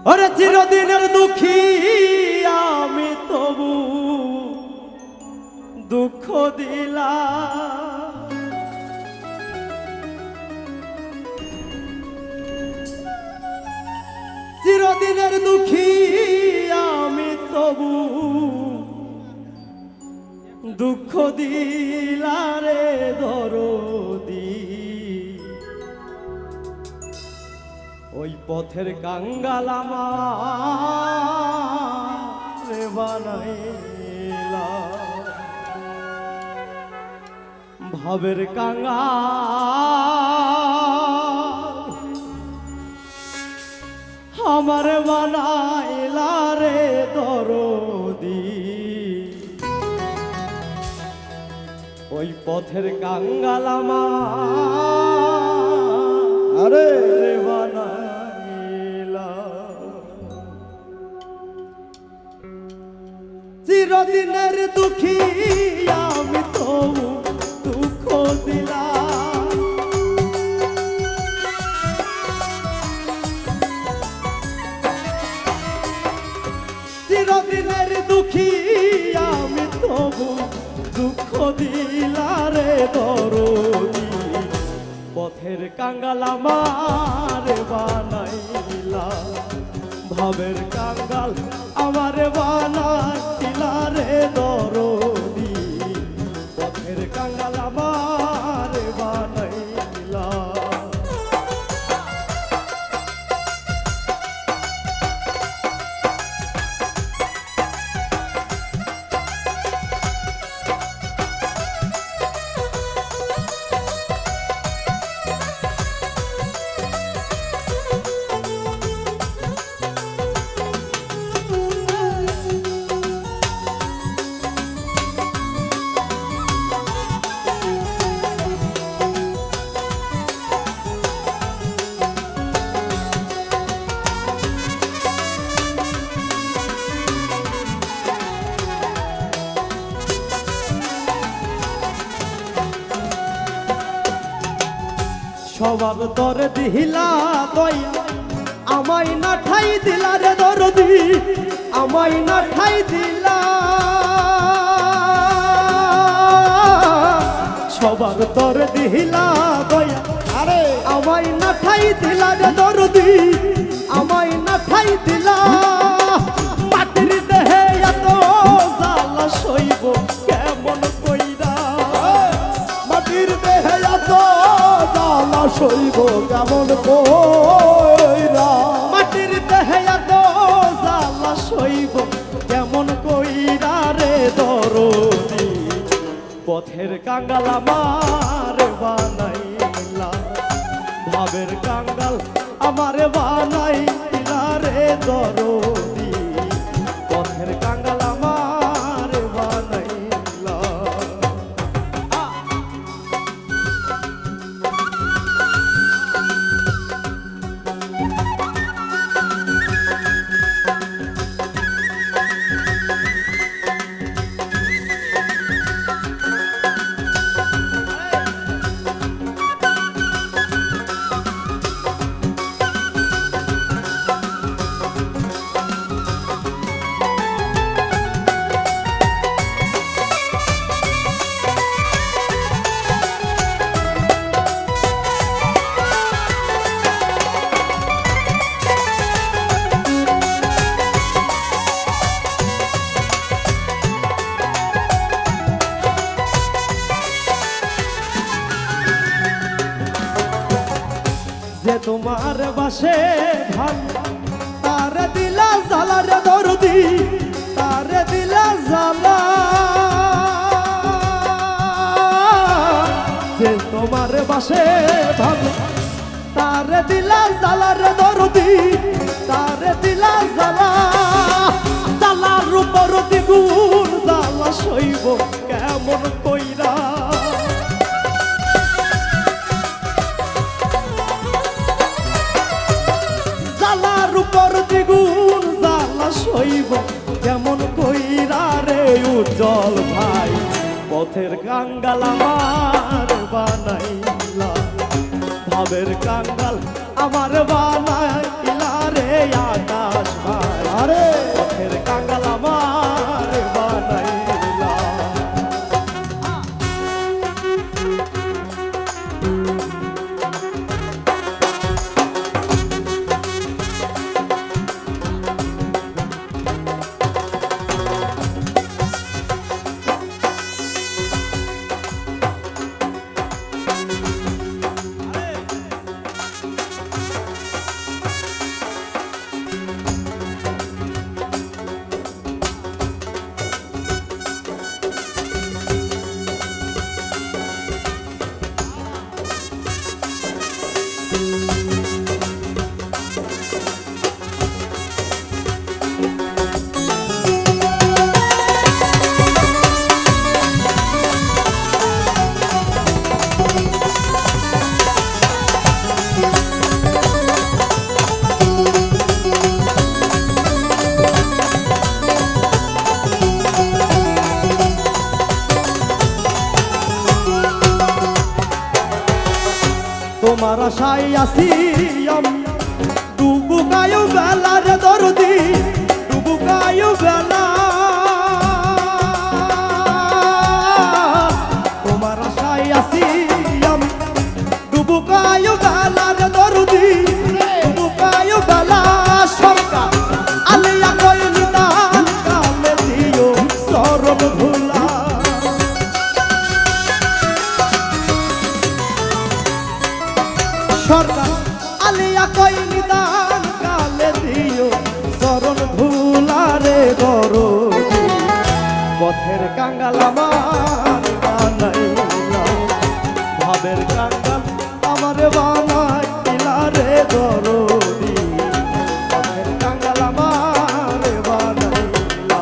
ওরে চিরদিনের দুঃখী আমি তবু দুঃখ দিলাম, চিরদিনের দুঃখী আমি তবু দুঃখ দিলারে দরদি। ওই পথের কাঙ্গাল আমারে বানাইলা, ভাবের কাঙ্গাল আমারে বানাইলা রে দরদি। ওই পথের কাঙ্গাল আমারে বানাইলা, চিরদিনের দুঃখী আমি তো দুঃখ দিলাম, চিরদিনের দুঃখী আমি তবু দুঃখ দিলারে দরদি। পথের কাঙ্গাল আমারে বানাইলা, ভাবের কাঙ্গাল আমারে বানাইলা রে দরদি। পথের কাঙ্গাল আমারে বানাইলা। সবার দরে দিলা দয়া আমায় না ঠাই দিলা রে দরদি, আমায় না ঠাই দিলা। সবার দরে দিলা দয়া আরে আমায় না ঠাই দিলা রে দরদি, আমায় না ঠাই দিলা। মাটির দেহে এত জ্বালা সইব কেমন কইরা, মাটির দেহে এত জ্বালা সইব কেমন কইরা, মাটির দেহে এত জ্বালা সইব কেমন কইরা রে দরদি। পথের কাঙ্গাল আমার বানাইলা, ভাবের কাঙ্গাল আমার বানাইলা রে দরদি। পথের কাঙ্গাল আমার বানাইলা। যে তোমার বাসে ভাল তারে দিলা জ্বালা রে দরদি, তারে দিলা জ্বালা। যে তোমার বাসে ভাল তারে দিলা জ্বালা রে দরদি, তারে দিলা জ্বালা। জ্বালার উপর দ্বিগুণ জ্বালা সইব কেমন কইরা, জ্বালার উপর দ্বিগুণ জ্বালা সইব কেমন কইরা রে উজ্জ্বল ভাই। পথের কাঙ্গাল আমার বানাইলা, ভাবের কাঙ্গাল আমার বানাইলা রে আকা আশায় আসি আমি ডুবুকায়ু বেলা রে দরদি ডুবুকায়ু বেলা তোমার আশায় আসি আমি ডুবুকায়ু বেলা রে দরদি ডুবুকায়ু বেলা সরকার আলিয়া কই নিদান কালে দিও চরণ ধুলা সরকার আলিয়া কই নিদান কালে দিও চরণ ধুলা রে দরদি পথের কাঙ্গাল আমার বানাইলা ভাবের কাঙ্গাল আমার বানাইলা রে দরদি পথের কাঙ্গাল আমার বানাইলা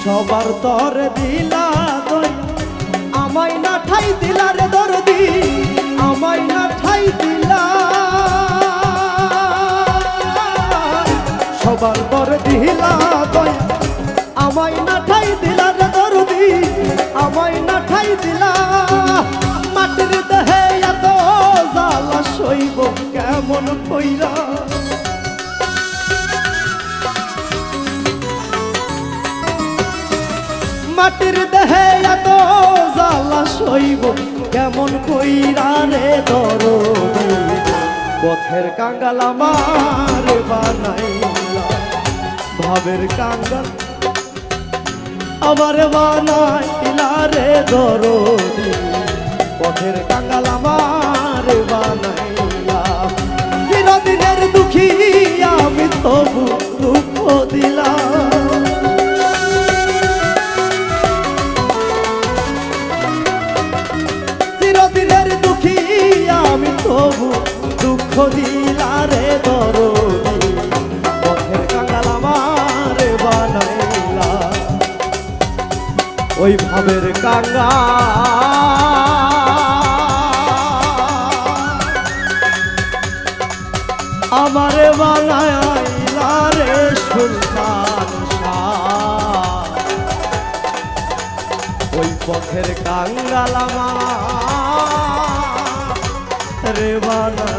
সবার তরে দিলা দই আমায় না ঠাই দিলা রে দরদি আমায় না ঠাই দিলা সবার তরে দিলা দই আমায় না ঠাই দিলা রে দরদি আমায় না ঠাই দিলা মাটির দেহে এত জ্বালা সইব কেমন কইরা মাটির দেহে এত জ্বালা সইব কেমন কইরা রে দরদি পথের কাঙ্গাল আমার বানাইলা ভাবের কাঙ্গাল আমার বানাইলা রে দরদি পথের কাঙ্গাল আমার বানাইলা চিরদিনের দুঃখী আমি তবু দুঃখ দিলাম চিরদিনের দুঃখী আমি তবু দুঃখ দিলা রে দরদি পথের কাঙ্গাল আমার বানাইলা ওই ভাবের কাঙ্গাল আমারে বানাইলা রে সুলতান শাহ ওই পথের কাঙ্গাল আমার রে বানা